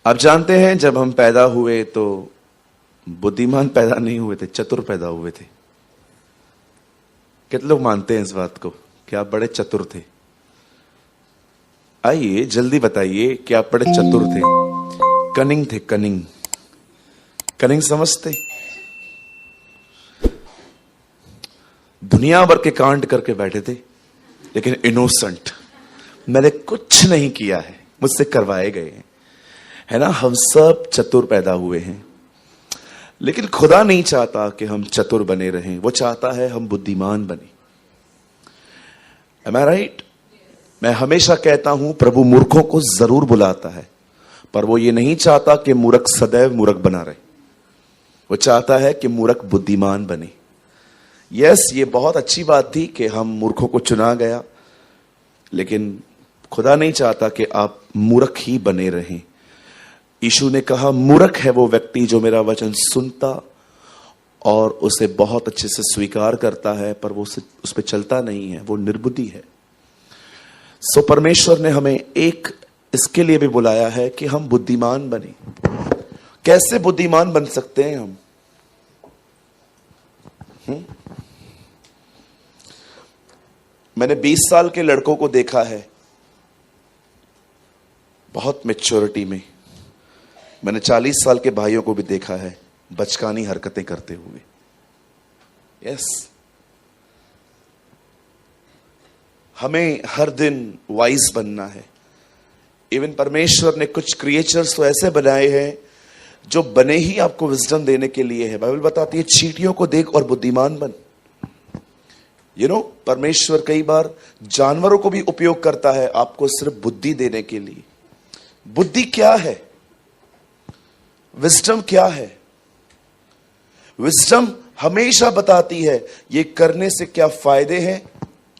आप जानते हैं जब हम पैदा हुए तो बुद्धिमान पैदा नहीं हुए थे, चतुर पैदा हुए थे। कितने लोग मानते हैं इस बात को कि आप बड़े चतुर थे? आइए जल्दी बताइए कि आप बड़े चतुर थे, कनिंग थे। कनिंग कनिंग समझते? दुनिया भर के कांड करके बैठे थे, लेकिन इनोसेंट। मैंने कुछ नहीं किया है, मुझसे करवाए गए हैं, है ना। हम सब चतुर पैदा हुए हैं, लेकिन खुदा नहीं चाहता कि हम चतुर बने रहें। वो चाहता है हम बुद्धिमान बने। Am I right? मैं हमेशा कहता हूं प्रभु मूर्खों को जरूर बुलाता है, पर वो ये नहीं चाहता कि मूर्ख सदैव मूर्ख बना रहे। वो चाहता है कि मूर्ख बुद्धिमान बने। यस, ये बहुत अच्छी बात थी कि हम मूर्खों को चुना गया, लेकिन खुदा नहीं चाहता कि आप मूर्ख ही बने रहें। यीशु ने कहा मूर्ख है वो व्यक्ति जो मेरा वचन सुनता और उसे बहुत अच्छे से स्वीकार करता है, पर वो उस पर चलता नहीं है, वो निर्बुद्धि है। सो परमेश्वर ने हमें एक इसके लिए भी बुलाया है कि हम बुद्धिमान बने। कैसे बुद्धिमान बन सकते हैं हम? मैंने 20 साल के लड़कों को देखा है बहुत मैच्योरिटी में। मैंने 40 साल के भाइयों को भी देखा है बचकानी हरकतें करते हुए। यस, हमें हर दिन वाइज बनना है। इवन परमेश्वर ने कुछ क्रिएचर्स तो ऐसे बनाए हैं जो बने ही आपको विजडम देने के लिए है। बाइबल बताती है चींटियों को देख और बुद्धिमान बन। परमेश्वर कई बार जानवरों को भी उपयोग करता है आपको सिर्फ बुद्धि देने के लिए। बुद्धि क्या है? विजडम क्या है? विजडम हमेशा बताती है ये करने से क्या फायदे हैं,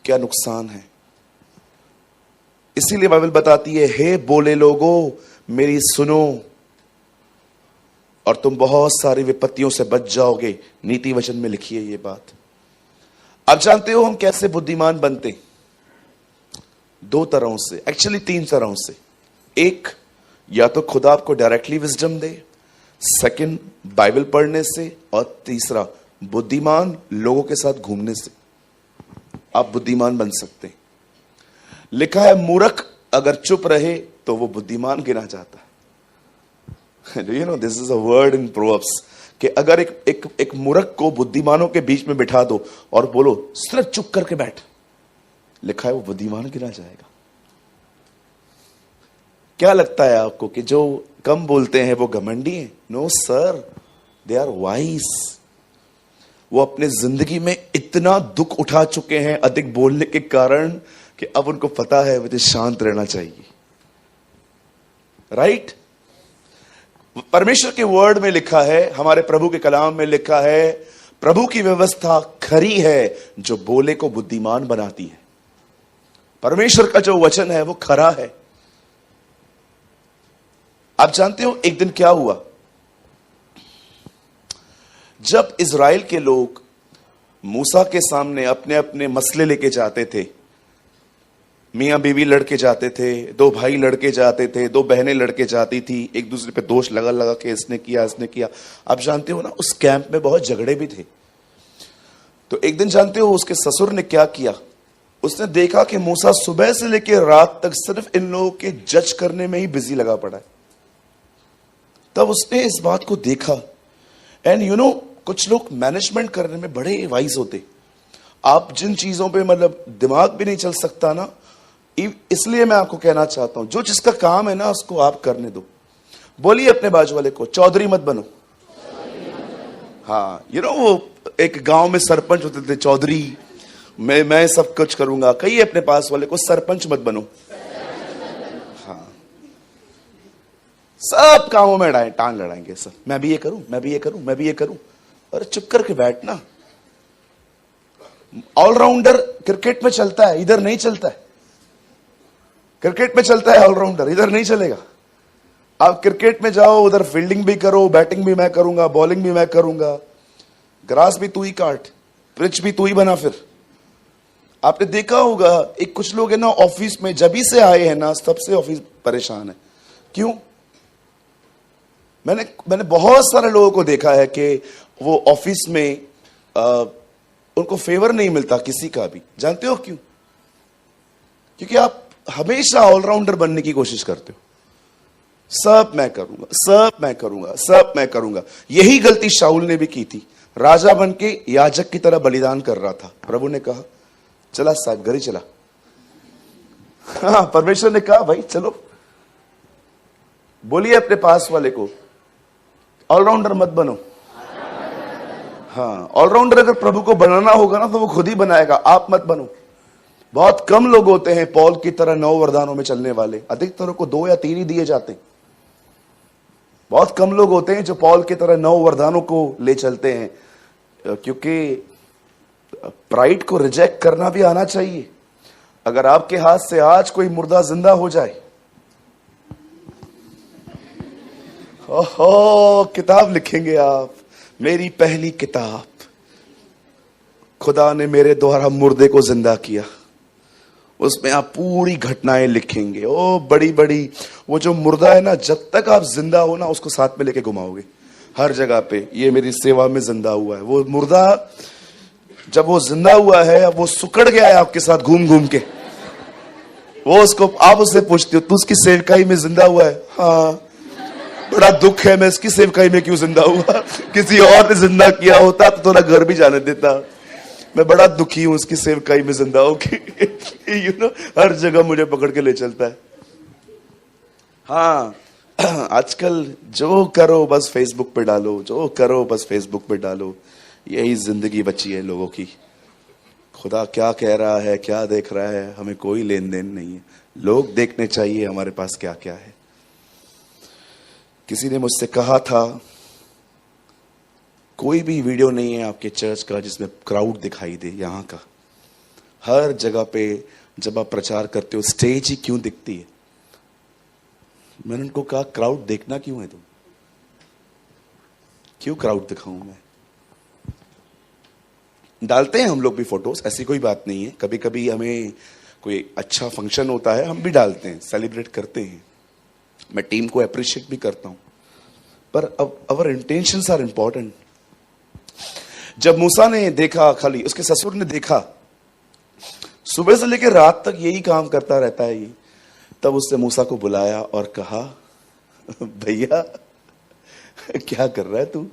क्या नुकसान है। इसीलिए बाइबल बताती है हे बोले लोगों मेरी सुनो और तुम बहुत सारी विपत्तियों से बच जाओगे। नीति वचन में लिखी है ये बात। आप जानते हो हम कैसे बुद्धिमान बनते? 2 तरहों से, एक्चुअली 3 तरहों से। एक, या तो खुदा आपको डायरेक्टली विजडम दे। सेकंड, बाइबल पढ़ने से। और तीसरा, बुद्धिमान लोगों के साथ घूमने से आप बुद्धिमान बन सकते हैं। लिखा है मूर्ख अगर चुप रहे तो वो बुद्धिमान गिना जाता है। Do you know this is a word in proverbs कि अगर एक मूर्ख को बुद्धिमानों के बीच में बिठा दो और बोलो सिर्फ चुप करके बैठ, लिखा है वो बुद्धिमान गिना जाएगा। क्या लगता है आपको कि जो कम बोलते हैं वो घमंडी हैं? No sir, they are wise. वो अपने जिंदगी में इतना दुख उठा चुके हैं अधिक बोलने के कारण कि अब उनको पता है मुझे शांत रहना चाहिए। राइट? परमेश्वर के वर्ड में लिखा है, हमारे प्रभु के कलाम में लिखा है, प्रभु की व्यवस्था खरी है जो बोले को बुद्धिमान बनाती है। परमेश्वर का जो वचन है वो खरा है। आप जानते हो एक दिन क्या हुआ? जब इज़राइल के लोग मूसा के सामने अपने अपने मसले लेके जाते थे, मियां बीवी लड़के जाते थे, 2 भाई लड़के जाते थे, 2 बहनें लड़के जाती थी, एक दूसरे पे दोष लगा लगा के इसने किया। आप जानते हो ना उस कैंप में बहुत झगड़े भी थे। तो एक दिन जानते हो उसके ससुर ने क्या किया? उसने देखा कि मूसा सुबह से लेकर रात तक सिर्फ इन लोगों के जज करने में ही बिजी लगा पड़ा है। तब उसने इस बात को देखा। एंड कुछ लोग मैनेजमेंट करने में बड़े वाइज होते। आप जिन चीजों पे मतलब दिमाग भी नहीं चल सकता ना, इसलिए मैं आपको कहना चाहता हूं जो जिसका काम है ना उसको आप करने दो। बोलिए अपने बाजू वाले को चौधरी मत बनो। हाँ, वो एक गांव में सरपंच होते थे चौधरी, मैं सब कुछ करूंगा। कहिए अपने पास वाले को सरपंच मत बनो। हाँ, सब कामों में टांग लड़ाएंगे सब। मैं भी ये करूं, मैं भी ये करूं, मैं भी ये करूं। अरे चुप करके बैठना। ऑलराउंडर क्रिकेट में चलता है, इधर नहीं चलता है। क्रिकेट में चलता है ऑलराउंडर, इधर नहीं चलेगा। आप क्रिकेट में जाओ, उधर फील्डिंग भी करो, बैटिंग भी मैं करूंगा, बॉलिंग भी मैं करूंगा, ग्रास भी तू ही काट, पिच भी तू ही बना। फिर आपने देखा होगा एक कुछ लोग है ना ऑफिस में जब ही से आए हैं ना, सबसे ऑफिस परेशान है। क्यों? मैंने बहुत सारे लोगों को देखा है कि वो ऑफिस में उनको फेवर नहीं मिलता किसी का भी। जानते हो क्यों? क्योंकि आप हमेशा ऑलराउंडर बनने की कोशिश करते हो। सब मैं करूंगा, सब मैं करूंगा, सब मैं करूंगा। यही गलती शाऊल ने भी की थी। राजा बन के याजक की तरह बलिदान कर रहा था। प्रभु ने कहा चला साहब, घर ही चला। हाँ, परमेश्वर ने कहा भाई चलो। बोलिए अपने पास वाले को, ऑलराउंडर मत बनो। हाँ, ऑलराउंडर अगर प्रभु को बनाना होगा ना तो वो खुद ही बनाएगा, आप मत बनो। बहुत कम लोग होते हैं पौल की तरह 9 वरदानों में चलने वाले। अधिकतर को 2 या 3 ही दिए जाते हैं। बहुत कम लोग होते हैं जो पौल की तरह 9 वरदानों को ले चलते हैं, क्योंकि प्राइड को रिजेक्ट करना भी आना चाहिए। अगर आपके हाथ से आज कोई मुर्दा जिंदा हो जाए, ओहो, किताब लिखेंगे आप, मेरी पहली किताब, खुदा ने मेरे द्वारा मुर्दे को जिंदा किया। उसमें आप पूरी घटनाएं लिखेंगे। ओ बड़ी बड़ी, वो जो मुर्दा है ना, जब तक आप जिंदा हो ना उसको साथ में लेके घुमाओगे हर जगह पे। ये मेरी सेवा में जिंदा हुआ है। वो मुर्दा जब वो जिंदा हुआ है, अब वो सुकड़ गया है आपके साथ घूम घूम के। वो उसको, आप उससे पूछते हो तू उसकी सेवकाई में जिंदा हुआ है? हाँ, बड़ा दुख है, मैं इसकी सेवकाई में क्यों जिंदा हुआ? किसी और ने जिंदा किया होता तो थोड़ा घर भी जाने देता। मैं बड़ा दुखी हूं उसकी सेवकाई में जिंदा होके। यू नो, हर जगह मुझे पकड़ के ले चलता है। हाँ, आजकल जो करो बस फेसबुक पे डालो, जो करो बस फेसबुक पे डालो। यही जिंदगी बची है लोगों की। खुदा क्या कह रहा है, क्या देख रहा है, हमें कोई लेन देन नहीं है। लोग देखने चाहिए हमारे पास क्या क्या है। किसी ने मुझसे कहा था, कोई भी वीडियो नहीं है आपके चर्च का जिसमें क्राउड दिखाई दे। यहाँ का हर जगह पे जब आप प्रचार करते हो स्टेज ही क्यों दिखती है? मैंने उनको कहा क्राउड देखना क्यों है? तुम क्यों क्राउड दिखाऊं मैं? डालते हैं हम लोग भी फोटोज, ऐसी कोई बात नहीं है। कभी कभी हमें कोई अच्छा फंक्शन होता है, हम भी डालते हैं, सेलिब्रेट करते हैं। मैं टीम को अप्रिशिएट भी करता हूं, पर अवर इंटेंशंस आर इंपॉर्टेंट। जब मूसा ने देखा, खाली उसके ससुर ने देखा, सुबह से लेकर रात तक यही काम करता रहता है ये, तब उसने मूसा को बुलाया और कहा भैया क्या कर रहा है तू?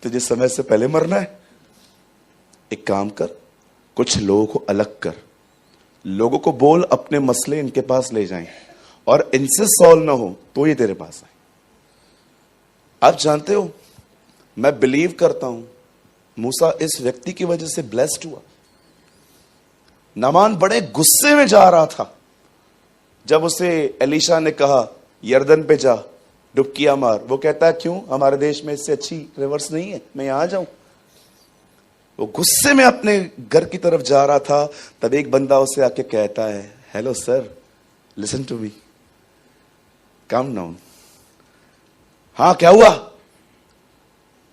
तुझे समय से पहले मरना है। एक काम कर, कुछ लोगों को अलग कर, लोगों को बोल अपने मसले इनके पास ले जाएं, और इनसे सॉल्व ना हो तो ये तेरे पास आए। आप जानते हो, मैं बिलीव करता हूं मूसा इस व्यक्ति की वजह से ब्लेस्ड हुआ। नामान बड़े गुस्से में जा रहा था जब उसे एलीशा ने कहा यर्दन पे जा, डुबकियां मार। वो कहता है क्यों, हमारे देश में इससे अच्छी रिवर्स नहीं है, मैं यहां जाऊं। वो गुस्से में अपने घर की तरफ जा रहा था, तब एक बंदा उसे आके कहता है, hello sir, listen to me, calm down. हाँ क्या हुआ?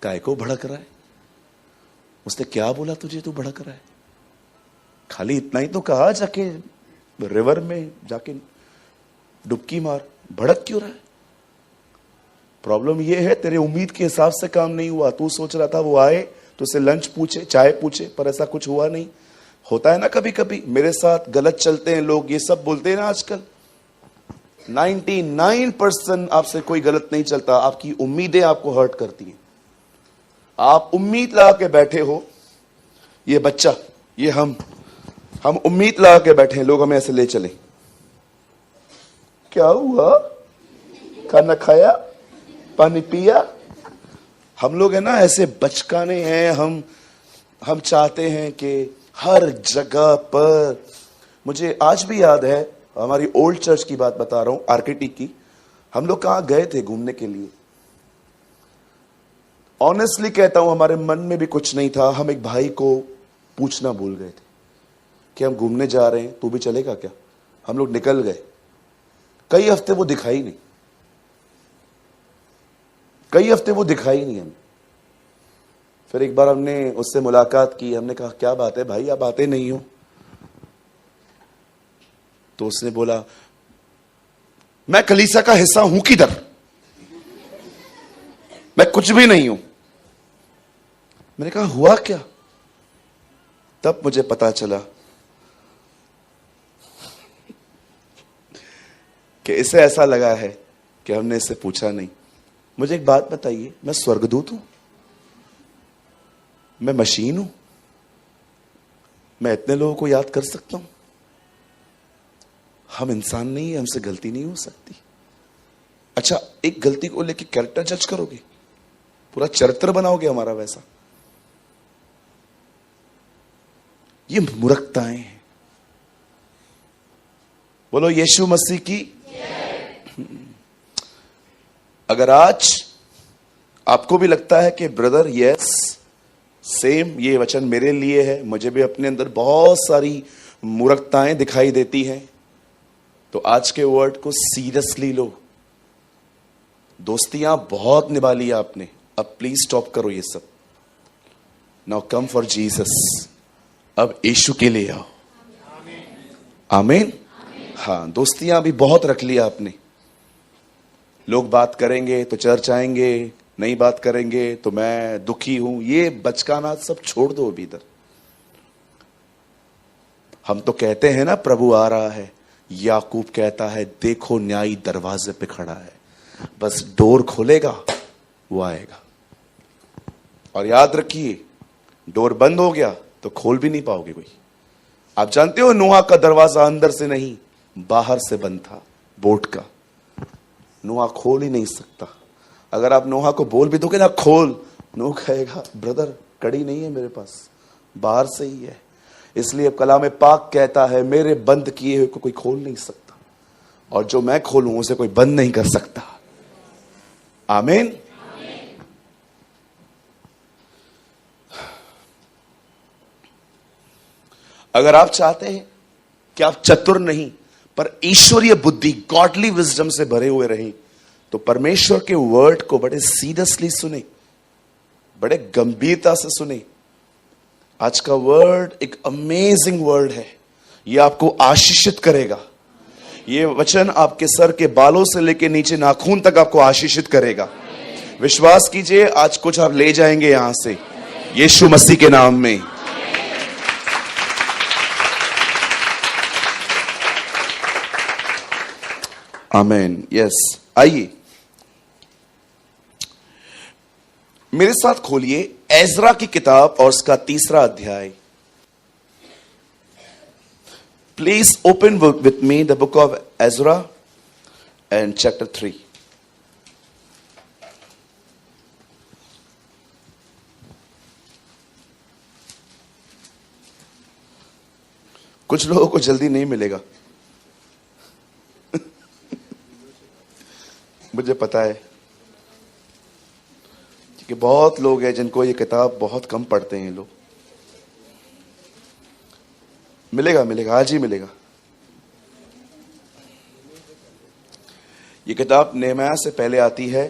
काय को भड़क रहा है? उसने क्या बोला तुझे, तू भड़क रहा है? खाली इतना ही तो कहा, जाके रिवर में जाके डुबकी मार, भड़क क्यों रहा है? प्रॉब्लम ये है तेरे उम्मीद के हिसाब से काम नहीं हुआ। तू सोच रहा था वो आए तो उसे लंच पूछे, चाय पूछे, पर ऐसा कुछ हुआ नहीं। होता है ना कभी कभी, मेरे साथ गलत चलते हैं लोग, ये सब बोलते हैं ना आजकल। 99% आपसे कोई गलत नहीं चलता, आपकी उम्मीदें आपको हर्ट करती हैं। आप उम्मीद लगा के बैठे हो, ये बच्चा, ये हम उम्मीद लगा के बैठे हैं, लोग हमें ऐसे ले चले। क्या हुआ? खाना खाया, पानी पिया? हम लोग है ना ऐसे बचकाने हैं। हम चाहते हैं कि हर जगह पर, मुझे आज भी याद है, हमारी ओल्ड चर्च की बात बता रहा हूं, आरकेटी की। हम लोग कहां गए थे घूमने के लिए, ऑनेस्टली कहता हूं हमारे मन में भी कुछ नहीं था। हम एक भाई को पूछना भूल गए थे कि हम घूमने जा रहे हैं, तू भी चलेगा क्या? हम लोग निकल गए। कई हफ्ते वो दिखाई नहीं, कई हफ्ते वो दिखाई नहीं हमें। फिर एक बार हमने उससे मुलाकात की, हमने कहा क्या बात है भाई, आप आते नहीं हो? तो उसने बोला मैं कलीसिया का हिस्सा हूं किधर? मैं कुछ भी नहीं हूं। मैंने कहा हुआ क्या? तब मुझे पता चला कि इसे ऐसा लगा है कि हमने इससे पूछा नहीं। मुझे एक बात बताइए, मैं स्वर्गदूत हूं? मैं मशीन हूं? मैं इतने लोगों को याद कर सकता हूं? हम इंसान नहीं है, हमसे गलती नहीं हो सकती। अच्छा, एक गलती को लेकर कैरेक्टर जज करोगे? पूरा चरित्र बनाओगे हमारा वैसा? ये मूर्खताएं हैं। बोलो यीशु मसीह की। अगर आज आपको भी लगता है कि ब्रदर यस सेम ये वचन मेरे लिए है, मुझे भी अपने अंदर बहुत सारी मूर्खताएं दिखाई देती हैं, तो आज के वर्ड को सीरियसली लो। दोस्तियां बहुत निभा लिया आपने, अब प्लीज स्टॉप करो ये सब। Now come for Jesus. अब यीशु के लिए आओ। आमीन। हाँ, दोस्तियां भी बहुत रख लिया आपने। लोग बात करेंगे तो चर्च आएंगे, नहीं बात करेंगे तो मैं दुखी हूं। ये बचकाना सब छोड़ दो अभी इधर। हम तो कहते हैं ना प्रभु आ रहा है। याकूब कहता है देखो न्यायी दरवाजे पे खड़ा है, बस डोर खोलेगा वो आएगा। और याद रखिए, डोर बंद हो गया तो खोल भी नहीं पाओगे कोई। आप जानते हो नूहा का दरवाजा अंदर से नहीं बाहर से बंद था, बोट का। नूहा खोल ही नहीं सकता। अगर आप नूहा को बोल भी दोगे ना खोल, नूह कहेगा ब्रदर कड़ी नहीं है मेरे पास, बाहर से ही है। इसलिए कलाम पाक कहता है मेरे बंद किए हुए को कोई खोल नहीं सकता, और जो मैं खोलूं उसे कोई बंद नहीं कर सकता। आमीन। अगर आप चाहते हैं कि आप चतुर नहीं पर ईश्वरीय बुद्धि गॉडली विजडम से भरे हुए रहें, तो परमेश्वर के वर्ड को बड़े सीरियसली सुने, बड़े गंभीरता से सुने। आज का वर्ड एक अमेजिंग वर्ड है। यह आपको आशीषित करेगा। यह वचन आपके सर के बालों से लेकर नीचे नाखून तक आपको आशीषित करेगा। विश्वास कीजिए, आज कुछ आप ले जाएंगे यहां से, यीशु मसीह के नाम में। आमेन। यस, आइए मेरे साथ खोलिए एजरा की किताब और उसका 3रा अध्याय। Please open with me the book of Ezra and chapter 3। कुछ लोगों को जल्दी नहीं मिलेगा, मुझे पता है कि बहुत लोग हैं जिनको ये किताब बहुत कम पढ़ते हैं। लोग मिलेगा, मिलेगा, आज ही मिलेगा। ये किताब नेहमिया से पहले आती है,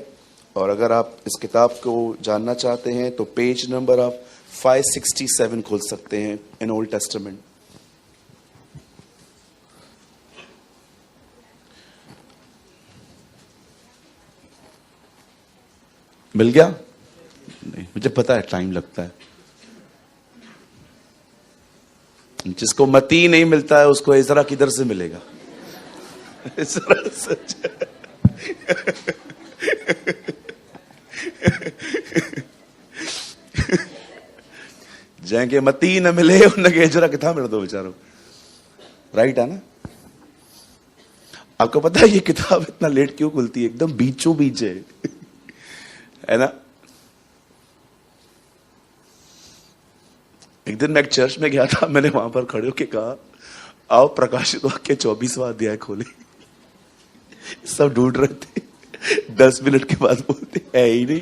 और अगर आप इस किताब को जानना चाहते हैं तो पेज नंबर आप 567 खोल सकते हैं इन ओल्ड टेस्टामेंट। मिल गया? नहीं, मुझे पता है टाइम लगता है। जिसको मती नहीं मिलता है उसको एजरा किधर से मिलेगा? एजरा सच जैके मती न मिले उनके एजरा कितना मिल दो बेचारों। राइट है ना? आपको पता है ये किताब इतना लेट क्यों खुलती है? एकदम बीचों बीच है ना? एक दिन मैं एक चर्च में गया था, मैंने वहां पर खड़े होकर कहा आओ प्रकाशित वाक्य 24वां अध्याय खोले। सब ढूंढ रहे थे, 10 मिनट के बाद बोलते है ही नहीं।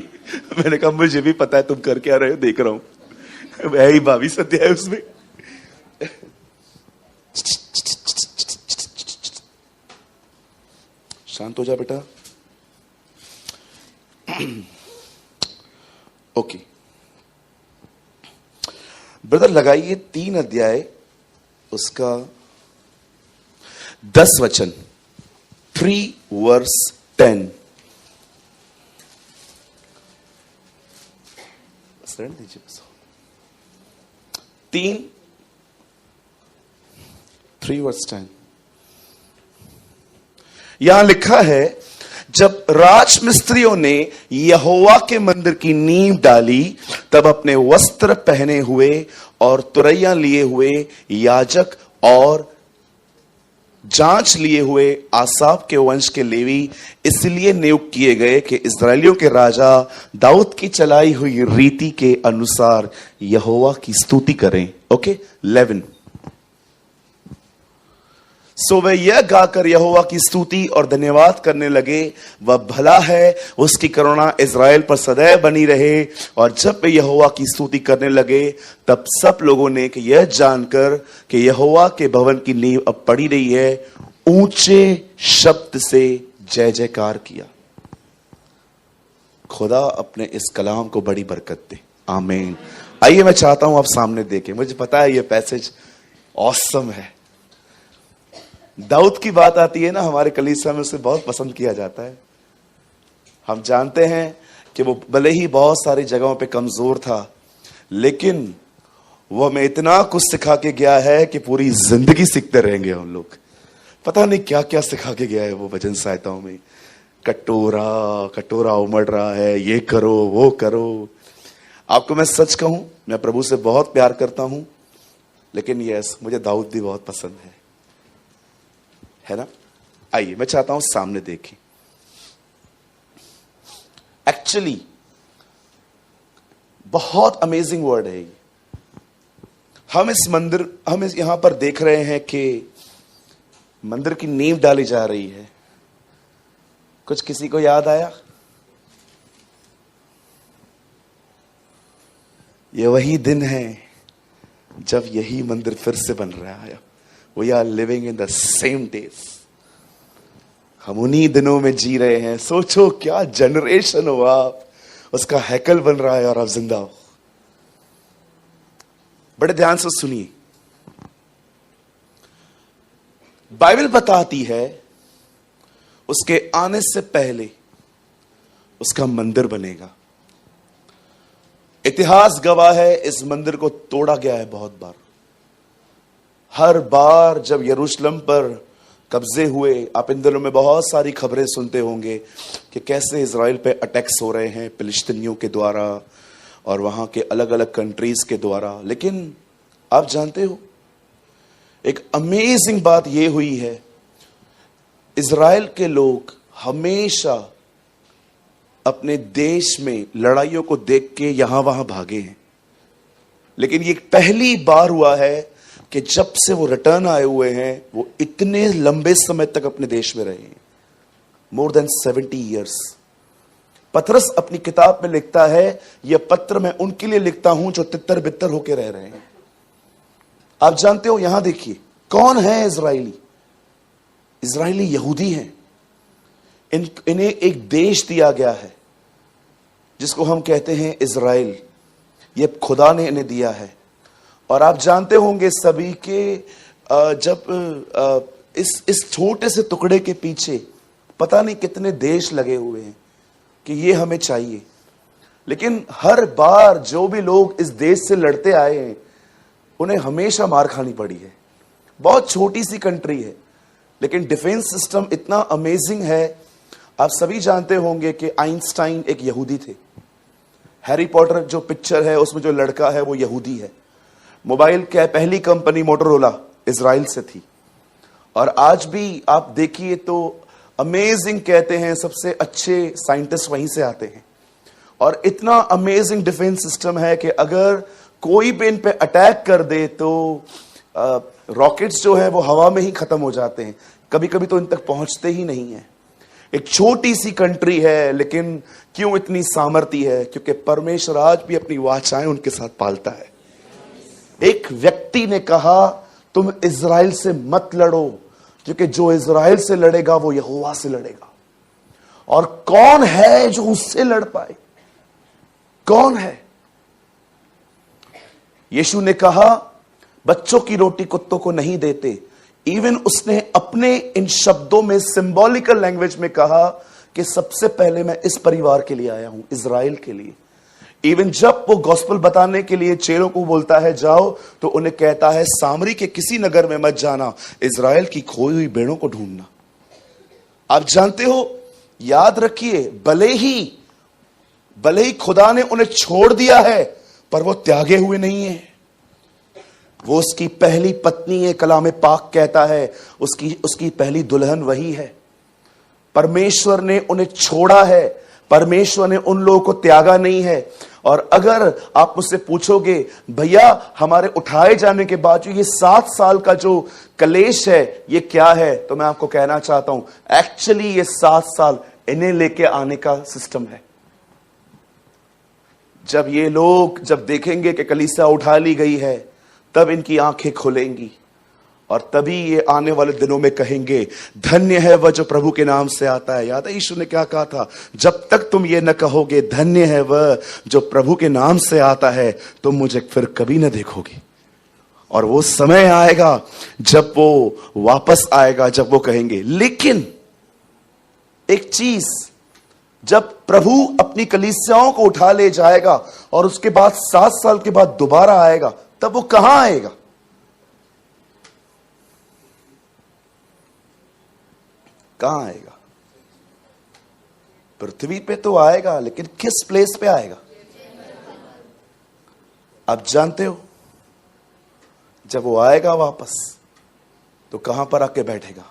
मैंने कहा मुझे भी पता है तुम कर क्या रहे हो, देख रहा हूं। है ही 22 अध्याय उसमें। शांत हो जा बेटा। ओके ब्रदर, लगाइए 3 अध्याय उसका 10 वचन, 3 वर्स 10। रहने दीजिए बस। 3 वर्स 10 यहां लिखा है, जब राजमिस्त्रियों ने यहोवा के मंदिर की नींव डाली, तब अपने वस्त्र पहने हुए और तुरैया लिए हुए याजक और जांच लिए हुए आसाफ के वंश के लेवी इसलिए नियुक्त किए गए कि इस्राएलियों के राजा दाऊद की चलाई हुई रीति के अनुसार यहोवा की स्तुति करें। ओके 11 सो वे यह गाकर यहोवा की स्तुति और धन्यवाद करने लगे, वह भला है, उसकी करुणा इज़राइल पर सदैव बनी रहे। और जब वे यहोवा की स्तुति करने लगे, तब सब लोगों ने कि यह जानकर कि यहोवा के भवन की नींव अब पड़ी रही है, ऊंचे शब्द से जय जयकार किया। खुदा अपने इस कलाम को बड़ी बरकत दे, आमीन। आइए मैं चाहता हूं आप सामने देखें। मुझे पता है ये पैसेज ऑसम है। दाऊद की बात आती है ना, हमारे कलीसिया में उसे बहुत पसंद किया जाता है। हम जानते हैं कि वो भले ही बहुत सारी जगहों पे कमजोर था, लेकिन वो हमें इतना कुछ सिखा के गया है कि पूरी जिंदगी सीखते रहेंगे हम लोग। पता नहीं क्या क्या सिखा के गया है वो भजन सहायताओं में। कटोरा कटोरा उमड़ रहा है, ये करो वो करो। आपको मैं सच कहूं, मैं प्रभु से बहुत प्यार करता हूं, लेकिन यस, मुझे दाऊद भी बहुत पसंद है ना। आइए मैं चाहता हूं सामने देखें। एक्चुअली बहुत अमेजिंग वर्ड है ये। हम यहां पर देख रहे हैं कि मंदिर की नींव डाली जा रही है। कुछ किसी को याद आया? ये वही दिन है जब यही मंदिर फिर से बन रहा है। We are living in the same days. हम उन्हीं दिनों में जी रहे हैं। सोचो क्या जनरेशन हो आप, उसका हैकल बन रहा है और आप जिंदा हो। बड़े ध्यान से सुनिए। बाइबल बताती है उसके आने से पहले उसका मंदिर बनेगा। इतिहास गवाह है, इस मंदिर को तोड़ा गया है बहुत बार। हर बार जब यरूशलेम पर कब्जे हुए, आप इन दिनों में बहुत सारी खबरें सुनते होंगे कि कैसे इजराइल पे अटैक्स हो रहे हैं फिलिस्तीनियों के द्वारा और वहां के अलग अलग कंट्रीज के द्वारा। लेकिन आप जानते हो, एक अमेजिंग बात यह हुई है, इजराइल के लोग हमेशा अपने देश में लड़ाइयों को देख के यहां वहां भागे हैं। लेकिन ये पहली बार हुआ है कि जब से वो रिटर्न आए हुए हैं, वो इतने लंबे समय तक अपने देश में रहे हैं, मोर देन 70 ईयर्स। पतरस अपनी किताब में लिखता है, यह पत्र मैं उनके लिए लिखता हूं जो तितर बितर होके रह रहे हैं। आप जानते हो, यहां देखिए कौन है इजरायली। इजरायली यहूदी हैं। इन्हें एक देश दिया गया है जिसको हम कहते हैं इजराइल। यह खुदा ने इन्हें दिया है। और आप जानते होंगे सभी के जब इस छोटे से टुकड़े के पीछे पता नहीं कितने देश लगे हुए हैं कि ये हमें चाहिए। लेकिन हर बार जो भी लोग इस देश से लड़ते आए हैं, उन्हें हमेशा मार खानी पड़ी है। बहुत छोटी सी कंट्री है, लेकिन डिफेंस सिस्टम इतना अमेजिंग है। आप सभी जानते होंगे कि आइंस्टाइन एक यहूदी थे। हैरी पॉटर जो पिक्चर है उसमें जो लड़का है वो यहूदी है। मोबाइल की पहली कंपनी मोटोरोला इजराइल से थी। और आज भी आप देखिए तो अमेजिंग कहते हैं, सबसे अच्छे साइंटिस्ट वहीं से आते हैं। और इतना अमेजिंग डिफेंस सिस्टम है कि अगर कोई भी इन पे अटैक कर दे तो रॉकेट्स जो है वो हवा में ही खत्म हो जाते हैं। कभी कभी तो इन तक पहुंचते ही नहीं है। एक छोटी सी कंट्री है, लेकिन क्यों इतनी सामर्थ्य है? क्योंकि परमेश्वर आज भी अपनी वाचाएं उनके साथ पालता है। एक व्यक्ति ने कहा, तुम इजराइल से मत लड़ो, क्योंकि जो इजराइल से लड़ेगा वो यहोवा से लड़ेगा। और कौन है जो उससे लड़ पाए? कौन है? यीशु ने कहा, बच्चों की रोटी कुत्तों को नहीं देते। इवन उसने अपने इन शब्दों में सिंबॉलिकल लैंग्वेज में कहा कि सबसे पहले मैं इस परिवार के लिए आया हूं, इजराइल के लिए। इवन जब वो गॉस्पेल बताने के लिए चेलों को बोलता है जाओ, तो उन्हें कहता है सामरी के किसी नगर में मत जाना, इज़राइल की खोई हुई भेड़ों को ढूंढना। आप जानते हो, याद रखिए, भले ही खुदा ने उन्हें छोड़ दिया है, पर वो त्यागे हुए नहीं है। वो उसकी पहली पत्नी है, कलाम पाक कहता है, उसकी पहली दुल्हन वही है। परमेश्वर ने उन्हें छोड़ा है, परमेश्वर ने उन लोगों को त्यागा नहीं है। और अगर आप मुझसे पूछोगे भैया हमारे उठाए जाने के बाद ये 7 साल का जो कलेश है ये क्या है, तो मैं आपको कहना चाहता हूं, एक्चुअली ये 7 साल इन्हें लेके आने का सिस्टम है। जब ये लोग जब देखेंगे कि कलीसिया उठा ली गई है, तब इनकी आंखें खुलेंगी और तभी ये आने वाले दिनों में कहेंगे धन्य है वह जो प्रभु के नाम से आता है। याद है यीशु ने क्या कहा था, जब तक तुम ये न कहोगे धन्य है वह जो प्रभु के नाम से आता है, तुम मुझे फिर कभी न देखोगे। और वो समय आएगा जब वो वापस आएगा, जब वो कहेंगे। लेकिन एक चीज, जब प्रभु अपनी कलीसियाओं को उठा ले जाएगा और उसके बाद 7 साल के बाद दोबारा आएगा, तब वो कहां आएगा? कहां आएगा? पृथ्वी पे तो आएगा, लेकिन किस प्लेस पे आएगा? आप जानते हो, जब वो आएगा वापस, तो कहां पर आके बैठेगा?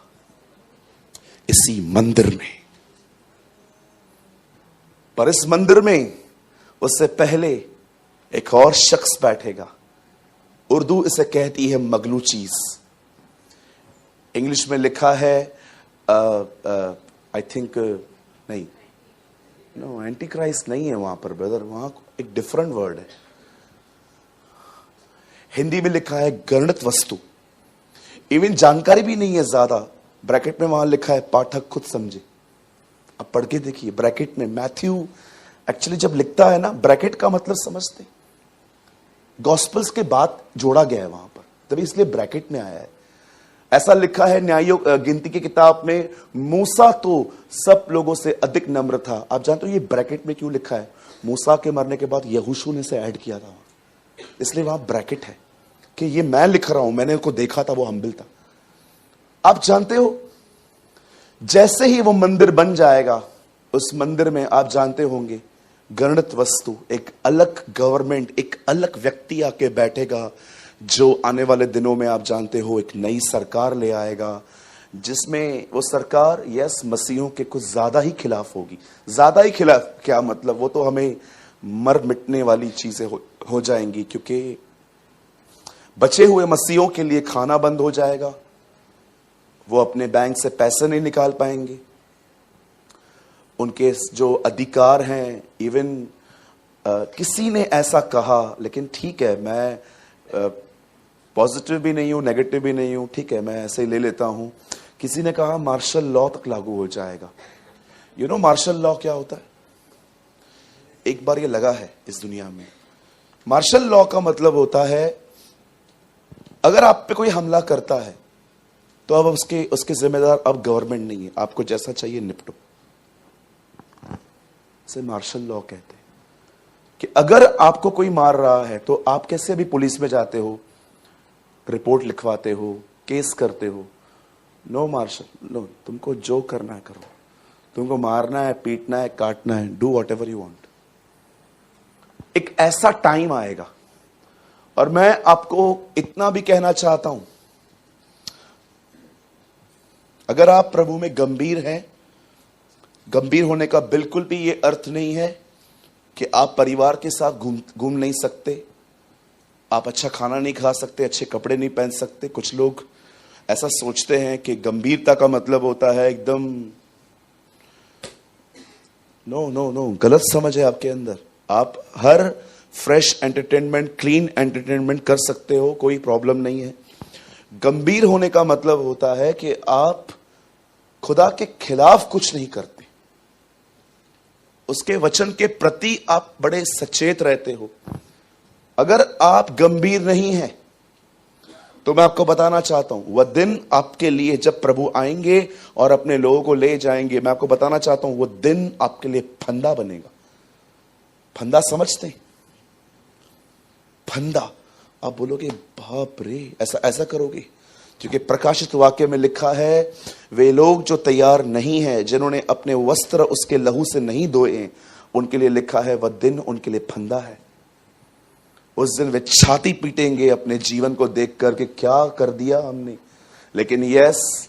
इसी मंदिर में। पर इस मंदिर में उससे पहले एक और शख्स बैठेगा। उर्दू इसे कहती है मगलूचीज, इंग्लिश में लिखा है आई थिंक नहीं, नो एंटी क्राइस्ट नहीं है वहां पर ब्रदर, वहां एक डिफरेंट वर्ड है। हिंदी में लिखा है गणित वस्तु। इवन जानकारी भी नहीं है ज्यादा, ब्रैकेट में वहां लिखा है पाठक खुद समझे। अब पढ़ के देखिए ब्रैकेट में। मैथ्यू एक्चुअली जब लिखता है ना, ब्रैकेट का मतलब समझते, गॉस्पेल्स के बाद जोड़ा गया है वहां पर, तभी इसलिए ब्रैकेट में आया है। ऐसा लिखा है न्यायों गिनती की किताब में, मूसा तो सब लोगों से अधिक नम्र था। आप जानते हो ये ब्रैकेट में क्यों लिखा है? मूसा के मरने के बाद यहोशू ने इसे ऐड किया था, इसलिए वहां ब्रैकेट है कि ये मैं लिख रहा हूं, मैंने उसको देखा था, वो हम्बल था। आप जानते हो, जैसे ही वो मंदिर बन जाएगा, उस मंदिर में आप जानते होंगे गणित वस्तु, एक अलग गवर्नमेंट, एक अलग व्यक्ति आके बैठेगा, जो आने वाले दिनों में आप जानते हो एक नई सरकार ले आएगा, जिसमें वो सरकार यस मसीहों के कुछ ज्यादा ही खिलाफ होगी। ज्यादा ही खिलाफ क्या मतलब? वो तो हमें मर मिटने वाली चीजें हो जाएंगी, क्योंकि बचे हुए मसीहों के लिए खाना बंद हो जाएगा, वो अपने बैंक से पैसे नहीं निकाल पाएंगे, उनके जो अधिकार हैं, इवन किसी ने ऐसा कहा, लेकिन ठीक है, मैं पॉजिटिव भी नहीं हूं, नेगेटिव भी नहीं हूं, ठीक है, मैं ऐसे ही ले लेता हूं। किसी ने कहा मार्शल लॉ तक लागू हो जाएगा। यू नो मार्शल लॉ क्या होता है? एक बार ये लगा है इस दुनिया में। मार्शल लॉ का मतलब होता है, अगर आप पे कोई हमला करता है तो अब उसके जिम्मेदार अब गवर्नमेंट नहीं है, आपको जैसा चाहिए निपटो। इसे मार्शल लॉ कहते हैं कि अगर आपको कोई मार रहा है तो आप कैसे भी पुलिस में जाते हो, रिपोर्ट लिखवाते हो, केस करते हो? नो मार्शल, नो, तुमको जो करना है करो, तुमको मारना है, पीटना है, काटना है, do what ever you want. एक ऐसा टाइम आएगा, और मैं आपको इतना भी कहना चाहता हूं, अगर आप प्रभु में गंभीर हैं, गंभीर होने का बिल्कुल भी ये अर्थ नहीं है कि आप परिवार के साथ घूम नहीं सकते, आप अच्छा खाना नहीं खा सकते, अच्छे कपड़े नहीं पहन सकते। कुछ लोग ऐसा सोचते हैं कि गंभीरता का मतलब होता है एकदम, नो नो नो, गलत समझ है आपके अंदर। आप हर फ्रेश एंटरटेनमेंट, क्लीन एंटरटेनमेंट कर सकते हो, कोई प्रॉब्लम नहीं है। गंभीर होने का मतलब होता है कि आप खुदा के खिलाफ कुछ नहीं करते, उसके वचन के प्रति आप बड़े सचेत रहते हो। अगर आप गंभीर नहीं हैं, तो मैं आपको बताना चाहता हूं, वह दिन आपके लिए जब प्रभु आएंगे और अपने लोगों को ले जाएंगे, मैं आपको बताना चाहता हूं, वह दिन आपके लिए फंदा बनेगा। फंदा समझते हैं? फंदा, आप बोलोगे बाप रे, ऐसा ऐसा करोगे? क्योंकि प्रकाशित वाक्य में लिखा है, वे लोग जो तैयार नहीं है, जिन्होंने अपने वस्त्र उसके लहू से नहीं धोए, उनके लिए लिखा है वह दिन उनके लिए फंदा है। उस दिन वे छाती पीटेंगे अपने जीवन को देखकर कि क्या कर दिया हमने। लेकिन यस,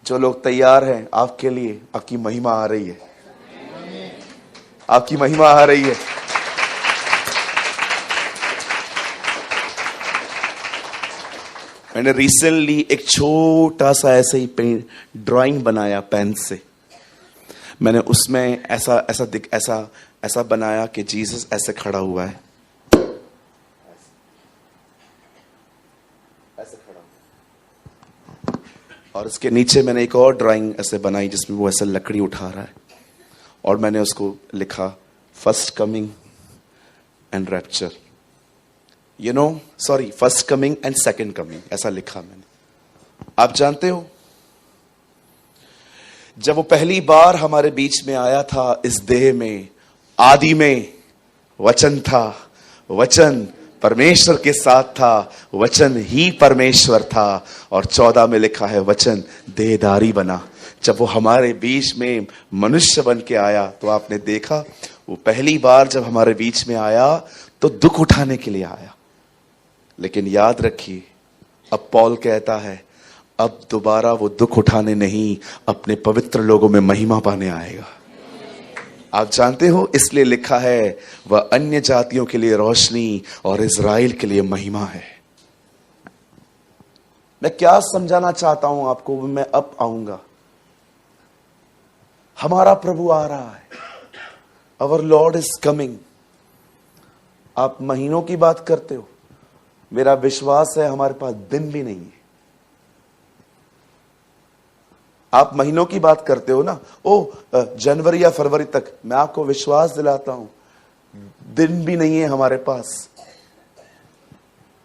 जो लोग तैयार हैं, आपके लिए आपकी महिमा आ रही है, आपकी महिमा आ रही है। मैंने रिसेंटली एक छोटा सा ऐसे ही पेन ड्राइंग बनाया पेन से। मैंने उसमें ऐसा बनाया कि जीसस ऐसे खड़ा हुआ है, ऐसे खड़ा, और उसके नीचे मैंने एक और ड्राइंग ऐसे बनाई जिसमें वो ऐसे लकड़ी उठा रहा है, और मैंने उसको लिखा first coming and rapture, first coming and second coming, ऐसा लिखा मैंने। आप जानते हो, जब वो पहली बार हमारे बीच में आया था इस देह में, आदि में वचन था, वचन परमेश्वर के साथ था, वचन ही परमेश्वर था, और 14 में लिखा है वचन देहधारी बना। जब वो हमारे बीच में मनुष्य बन के आया, तो आपने देखा वो पहली बार जब हमारे बीच में आया तो दुख उठाने के लिए आया। लेकिन याद रखिए, अब पौल कहता है अब दोबारा वो दुख उठाने नहीं, अपने पवित्र लोगों में महिमा पाने आएगा। आप जानते हो, इसलिए लिखा है वह अन्य जातियों के लिए रोशनी और इज़राइल के लिए महिमा है। मैं क्या समझाना चाहता हूं आपको, मैं अब आऊंगा। हमारा प्रभु आ रहा है, अवर लॉर्ड इज कमिंग। आप महीनों की बात करते हो, मेरा विश्वास है हमारे पास दिन भी नहीं है। आप महीनों की बात करते हो ना, जनवरी या फरवरी तक, मैं आपको विश्वास दिलाता हूं दिन भी नहीं है हमारे पास।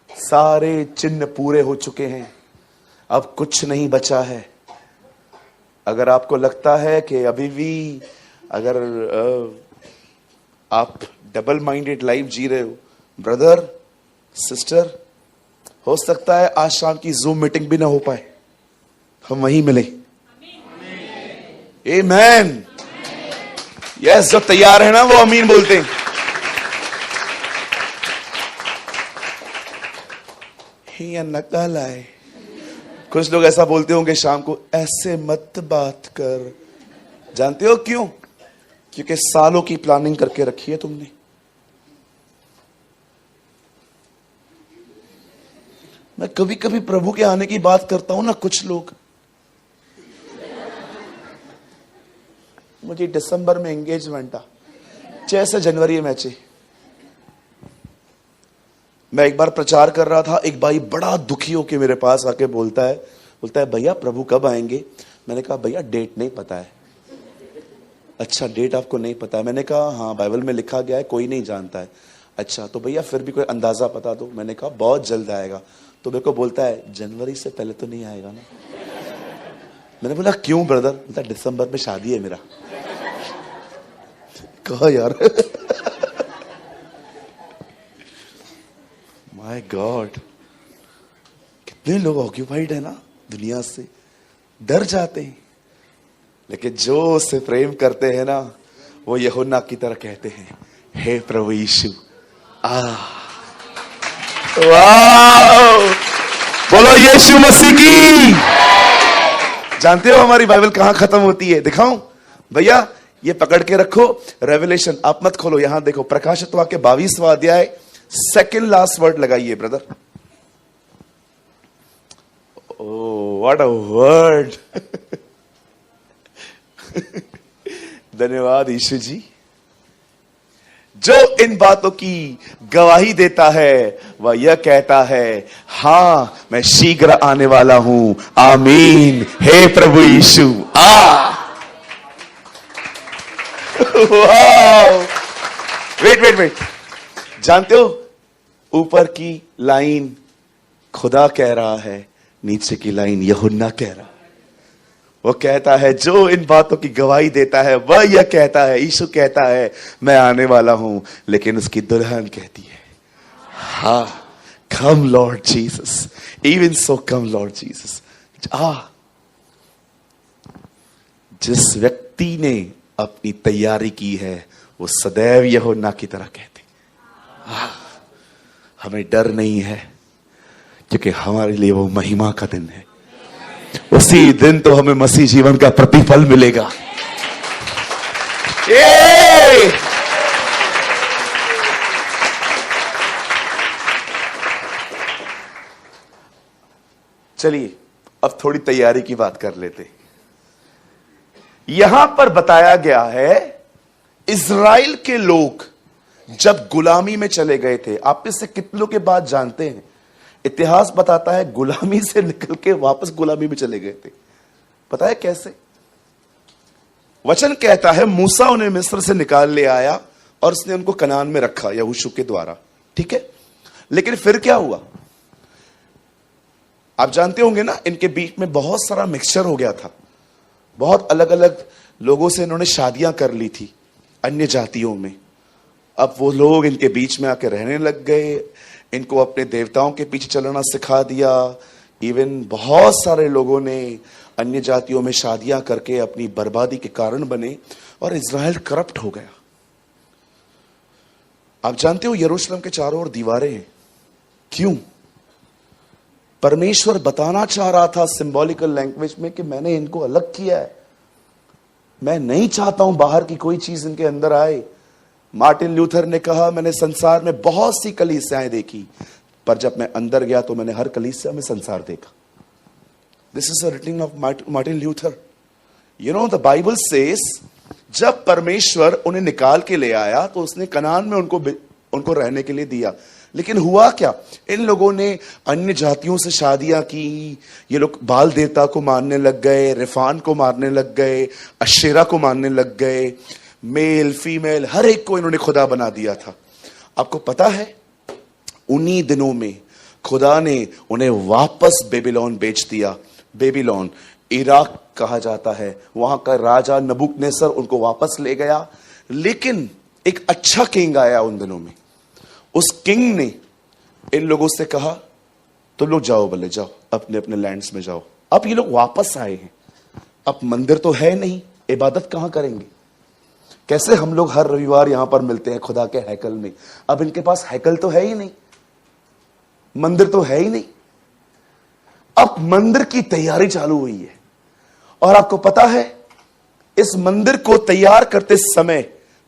सारे चिन्ह पूरे हो चुके हैं, अब कुछ नहीं बचा है। अगर आपको लगता है कि अभी भी अगर आप डबल माइंडेड लाइफ जी रहे हो, ब्रदर सिस्टर, हो सकता है आज शाम की जूम मीटिंग भी ना हो पाए, हम वहीं मिले। आमीन। यस, जो तैयार है ना वो अमीन बोलते हैं। ये नकल आए। कुछ लोग ऐसा बोलते होंगे शाम को, ऐसे मत बात कर। जानते हो क्यों? क्योंकि सालों की प्लानिंग करके रखी है तुमने। मैं कभी कभी प्रभु के आने की बात करता हूं ना, कुछ लोग, मुझे दिसंबर में एंगेजमेंट आ, जैसे जनवरी में चे। मैं एक बार प्रचार कर रहा था, एक भाई बड़ा दुखी होकर मेरे पास आके बोलता है भैया प्रभु कब आएंगे? मैंने कहा भैया डेट नहीं पता है। अच्छा, डेट आपको नहीं पता है? मैंने कहा हाँ, बाइबल में लिखा गया है, कोई नहीं जानता है। अच्छा, तो भैया फिर भी कोई अंदाजा बता दो। मैंने कहा बहुत जल्द आएगा। तो मेरे को बोलता है जनवरी से पहले तो नहीं आएगा ना? मैंने बोला क्यों ब्रदर? बोलता दिसंबर में शादी है मेरा। कहा यार माय गॉड, कितने लोग ऑक्यूपाइड है ना दुनिया से, डर जाते हैं। लेकिन जो उससे प्रेम करते हैं ना, वो यूहन्ना की तरह कहते हैं, हे प्रभु यीशु आ। वाह, बोलो यीशु मसीह की। जानते हो हमारी बाइबल कहां खत्म होती है? दिखाऊं भैया, ये पकड़ के रखो। रेवलेशन आप मत खोलो, यहां देखो, प्रकाशित वाक्य 22वां अध्याय, सेकंड लास्ट वर्ड लगाइए brother. Oh what a word. धन्यवाद यीशु जी। जो इन बातों की गवाही देता है वह यह कहता है, हां मैं शीघ्र आने वाला हूं। आमीन। हे प्रभु यीशु आ। वेट, जानते हो ऊपर की लाइन खुदा कह रहा है, नीचे की लाइन यूहन्ना कह रहा है। वो कहता है, जो इन बातों की गवाही देता है वह यह कहता है, यीशु कहता है मैं आने वाला हूं, लेकिन उसकी दुल्हन कहती है हाँ, कम लॉर्ड जीसस, इवन सो कम लॉर्ड जीसस। जिस व्यक्ति ने अपनी तैयारी की है वो सदैव यूहन्ना की तरह कहते, हमें डर नहीं है, क्योंकि हमारे लिए वो महिमा का दिन है। उसी दिन तो हमें मसीह जीवन का प्रतिफल मिलेगा। चलिए अब थोड़ी तैयारी की बात कर लेते। यहां पर बताया गया है इज़राइल के लोग जब गुलामी में चले गए थे। आप इससे कितनों के बाद जानते हैं, इतिहास बताता है गुलामी से निकल के वापस गुलामी में चले गए थे। पता है कैसे? वचन कहता है मूसा उन्हें मिस्र से निकाल ले आया और उसने उनको कनान में रखा यहोशू के द्वारा, ठीक है। लेकिन फिर क्या हुआ आप जानते होंगे ना, इनके बीच में बहुत सारा मिक्सचर हो गया था। बहुत अलग अलग लोगों से इन्होंने शादियां कर ली थी, अन्य जातियों में। अब वो लोग इनके बीच में आके रहने लग गए, इनको अपने देवताओं के पीछे चलना सिखा दिया। इवन बहुत सारे लोगों ने अन्य जातियों में शादियां करके अपनी बर्बादी के कारण बने और इज़राइल करप्ट हो गया। आप जानते हो यरूशलेम के चारों ओर दीवारें हैं, क्यों? परमेश्वर बताना चाह रहा था सिंबॉलिकल लैंग्वेज में कि मैंने इनको अलग किया है, मैं नहीं चाहता हूं बाहर की कोई चीज इनके अंदर आए। मार्टिन ल्यूथर ने कहा, मैंने संसार में बहुत सी कलीसियाएं देखी, पर जब मैं अंदर गया तो मैंने हर कलीसिया में संसार देखा। This is a returning of Martin Luther. You know the Bible says, जब परमेश्वर उन्हें निकाल के ले आया तो उसने कनान में उनको रहने के लिए दिया। लेकिन हुआ क्या, इन लोगों ने अन्य जातियों से शादियां की, ये लोग बाल देवता को मानने लग गए, रिफान को मारने लग गए, अशेरा को मानने लग गए, मेल फीमेल हर एक को इन्होंने खुदा बना दिया था। आपको पता है उन्हीं दिनों में खुदा ने उन्हें वापस बेबीलोन बेच दिया। बेबीलोन इराक कहा जाता है, वहां का राजा नबूकदनेस्सर उनको वापस ले गया। लेकिन एक अच्छा किंग आया उन दिनों में, उस किंग ने इन लोगों से कहा तुम लोग जाओ, भले जाओ अपने अपने लैंड्स में जाओ। अब ये लोग वापस आए हैं, अब मंदिर तो है नहीं, इबादत कहां करेंगे? कैसे हम लोग हर रविवार यहां पर मिलते हैं खुदा के हैकल में, अब इनके पास हैकल तो है ही नहीं, मंदिर तो है ही नहीं। अब मंदिर की तैयारी चालू हुई है, और आपको पता है इस मंदिर को तैयार करते समय,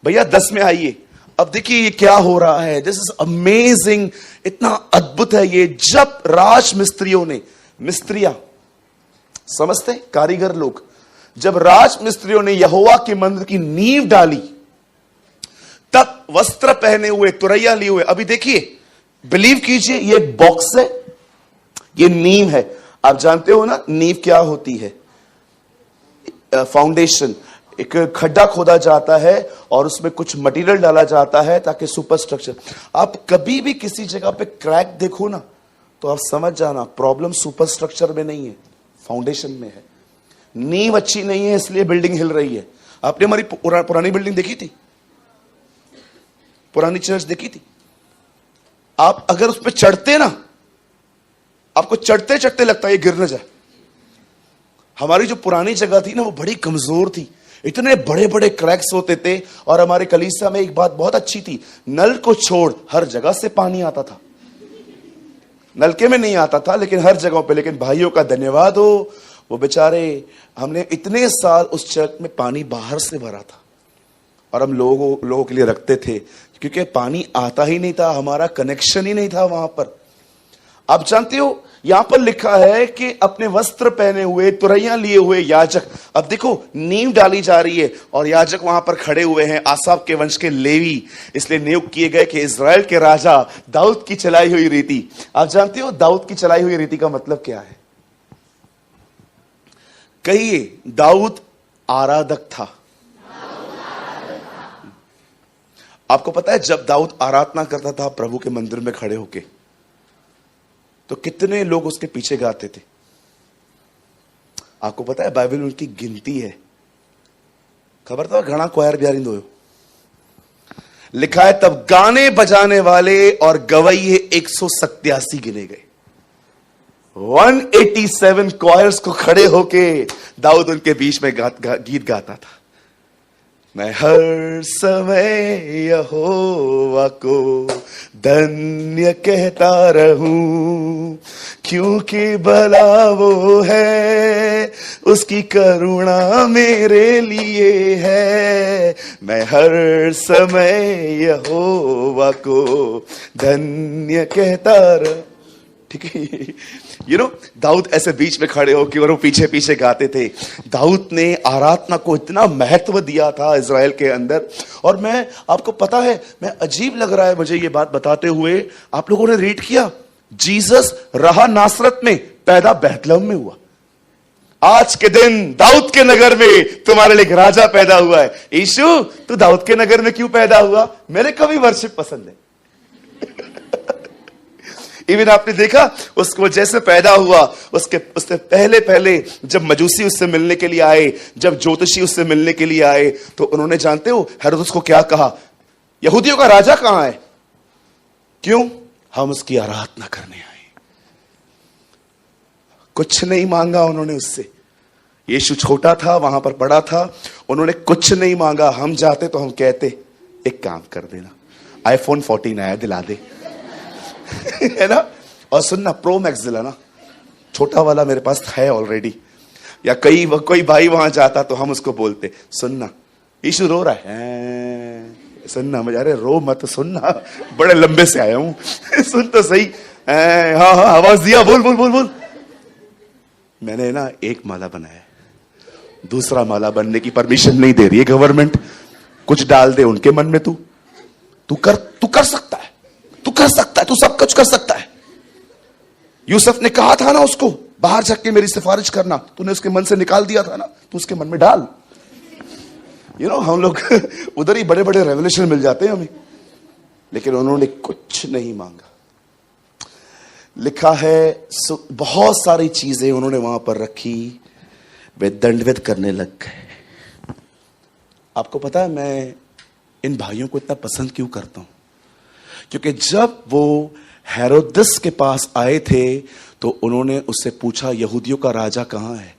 भैया 10 में आइए, अब देखिए ये क्या हो रहा है। दिस इज अमेजिंग, इतना अद्भुत है ये। जब राज मिस्त्रियों ने, मिस्त्रियां समझते, कारीगर लोग, जब राज मिस्त्रियों ने यहोवा के मंदिर की नींव डाली, तब वस्त्र पहने हुए, तुरैया लिए हुए, अभी देखिए, बिलीव कीजिए, ये बॉक्स है, ये नींव है। आप जानते हो ना नींव क्या होती है? फाउंडेशन। एक खड्डा खोदा जाता है और उसमें कुछ मटेरियल डाला जाता है ताकि सुपर स्ट्रक्चर। आप कभी भी किसी जगह पे क्रैक देखो ना, तो आप समझ जाना प्रॉब्लम सुपर स्ट्रक्चर में नहीं है, फाउंडेशन में है। नींव अच्छी नहीं है इसलिए बिल्डिंग हिल रही है। आपने हमारी पुरानी बिल्डिंग देखी थी, पुरानी चर्च देखी थी? आप अगर उस पर चढ़ते ना, आपको चढ़ते चढ़ते लगता है ये गिर न जाए। हमारी जो पुरानी जगह थी ना वो बड़ी कमजोर थी, इतने बड़े बड़े क्रैक्स होते थे। और हमारे कलीसिया में एक बात बहुत अच्छी थी, नल को छोड़ हर जगह से पानी आता था। नलके में नहीं आता था लेकिन हर जगह पे। लेकिन भाइयों का धन्यवाद हो, वो बेचारे, हमने इतने साल उस चर्च में पानी बाहर से भरा था और हम लोगों के लिए रखते थे, क्योंकि पानी आता ही नहीं था, हमारा कनेक्शन ही नहीं था वहां पर। आप जानते हो यहां पर लिखा है कि अपने वस्त्र पहने हुए, तुरैया लिए हुए याजक, अब देखो नींव डाली जा रही है और याजक वहां पर खड़े हुए हैं, आसाफ के वंश के लेवी, इसलिए नियुक्त किए गए कि इज़राइल के राजा दाऊद की चलाई हुई रीति। आप जानते हो दाऊद की चलाई हुई रीति का मतलब क्या है? कहिए, दाऊद आराधक था। आपको पता है जब दाऊद आराधना करता था प्रभु के मंदिर में खड़े होके, तो कितने लोग उसके पीछे गाते थे? आपको पता है बाइबल में उनकी गिनती है, खबर था घना क्वायर ब्यारिंद हो। लिखा है तब गाने बजाने वाले और गवैये 187 गिने गए। 187 क्वायर्स को खड़े होके दाऊद उनके बीच में गीत गाता था। मैं हर समय यहोवा को धन्य कहता रहूं, क्योंकि भला वो है, उसकी करुणा मेरे लिए है। मैं हर समय यहोवा को धन्य कहता रहूं। ठीक है, दाऊद ऐसे बीच में खड़े होकर और वो पीछे पीछे गाते थे। दाऊद ने आराधना को इतना महत्व दिया था इज़राइल के अंदर। और मैं आपको पता है, मैं अजीब लग रहा है मुझे ये बात बताते हुए, आप लोगों ने रीड किया, जीसस रहा नासरत में, पैदा बैतलहम में हुआ। आज के दिन दाऊद के नगर में तुम्हारे लिए एक राजा पैदा हुआ है। यीशु तू दाऊद के नगर में क्यों पैदा हुआ? मेरे को भी वर्शिप पसंद है। इवन आपने देखा उसको जैसे पैदा हुआ, उससे पहले जब मजूसी उससे मिलने के लिए आए, जब ज्योतिषी उससे मिलने के लिए आए, तो उन्होंने, जानते हो हेरोदेस को क्या कहा? यहूदियों का राजा कहां है? क्यों? हम उसकी आराधना करने आए। कुछ नहीं मांगा उन्होंने उससे। यीशु छोटा था, वहां पर पड़ा था, उन्होंने कुछ नहीं मांगा। हम जाते तो हम कहते एक काम कर देना, iPhone 14 आया, दिला दे। है ना? और सुनना, प्रो मैक्स दिलाना, छोटा वाला मेरे पास है ऑलरेडी। या कोई भाई वहां जाता तो हम उसको बोलते, सुनना यीशु रो रहा है, सुनना। मजा, अरे रो मत, सुनना, बड़े लंबे से आया हूं। सुन तो सही। हाँ हाँ, आवाज दिया, बोल बोल बोल बोल। मैंने ना एक माला बनाया, दूसरा माला बनने की परमिशन नहीं दे रही है गवर्नमेंट। कुछ डाल दे उनके मन में, तू कर सकता है, तू कर सकता है, तू सब कुछ कर सकता है। यूसुफ ने कहा था ना उसको, बाहर जाके मेरी सिफारिश करना, तूने उसके मन से निकाल दिया था ना, तू उसके मन में डाल। हम लोग उधर ही बड़े बड़े रेवलेशन मिल जाते हैं हमें, लेकिन उन्होंने कुछ नहीं मांगा। लिखा है बहुत सारी चीजें उन्होंने वहां पर रखी, वे दंडवत करने लग गए। आपको पता है मैं इन भाइयों को इतना पसंद क्यों करता हूं? क्योंकि जब वो हेरोदेस के पास आए थे तो उन्होंने उससे पूछा यहूदियों का राजा कहां है।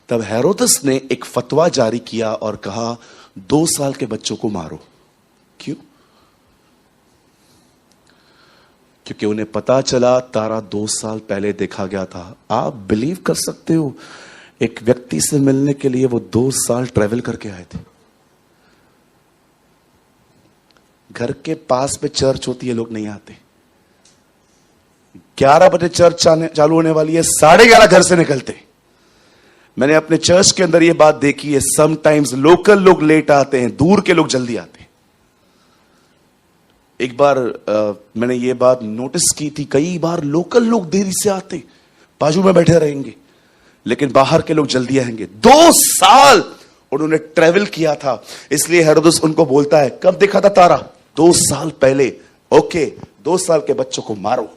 तब हेरोदेस ने एक फतवा जारी किया और कहा 2 साल के बच्चों को मारो। क्यों? क्योंकि उन्हें पता चला तारा 2 साल पहले देखा गया था। आप बिलीव कर सकते हो, एक व्यक्ति से मिलने के लिए वो 2 साल ट्रेवल करके आए थे। घर के पास में चर्च होती है, लोग नहीं आते। 11 बजे चर्च चालू होने वाली है, 11:30 घर से निकलते। मैंने अपने चर्च के अंदर यह बात देखी है, समटाइम्स लोकल लोग लेट आते हैं, दूर के लोग जल्दी आते हैं। एक बार मैंने ये बात नोटिस की थी, कई बार लोकल लोग देरी से आते, बाजू में बैठे रहेंगे, लेकिन बाहर के लोग जल्दी आएंगे। 2 साल उन्होंने ट्रेवल किया था, इसलिए हेरोदेस उनको बोलता है, कब देखा था तारा? 2 साल पहले। ओके, 2 साल के बच्चों को मारो।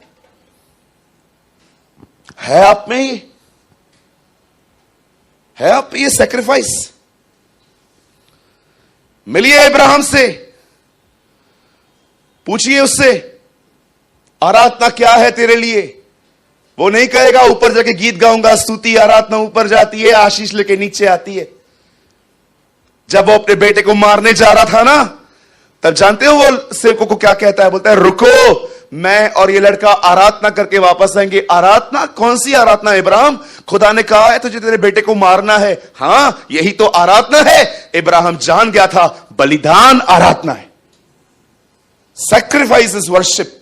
है आप में ये? है आप ये सैक्रिफाइस? मिलिए इब्राहिम से, पूछिए उससे आराधना क्या है तेरे लिए। वो नहीं कहेगा ऊपर जाके गीत गाऊंगा, स्तुति आराधना ऊपर जाती है, आशीष लेके नीचे आती है। जब वो अपने बेटे को मारने जा रहा था ना, तब जानते हो वो सेवकों को क्या कहता है? बोलता है रुको, मैं और ये लड़का आराधना करके वापस आएंगे। आराधना? कौन सी आराधना इब्राहिम? खुदा ने कहा है तुझे तेरे बेटे को मारना है। हां, यही तो आराधना है। इब्राहिम जान गया था बलिदान आराधना है। Sacrifice is worship.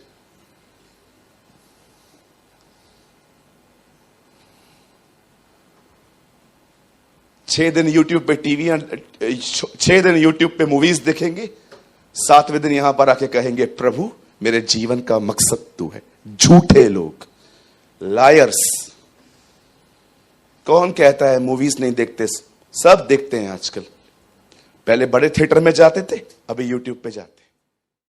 छह दिन यूट्यूब पे टीवी, 6 दिन यूट्यूब पे मूवीज देखेंगे, 7वें दिन यहां पर आके कहेंगे प्रभु मेरे जीवन का मकसद तू है। झूठे लोग, लायर्स। कौन कहता है मूवीज नहीं देखते? सब देखते हैं आजकल। पहले बड़े थिएटर में जाते थे, अभी यूट्यूब पे जाते हैं।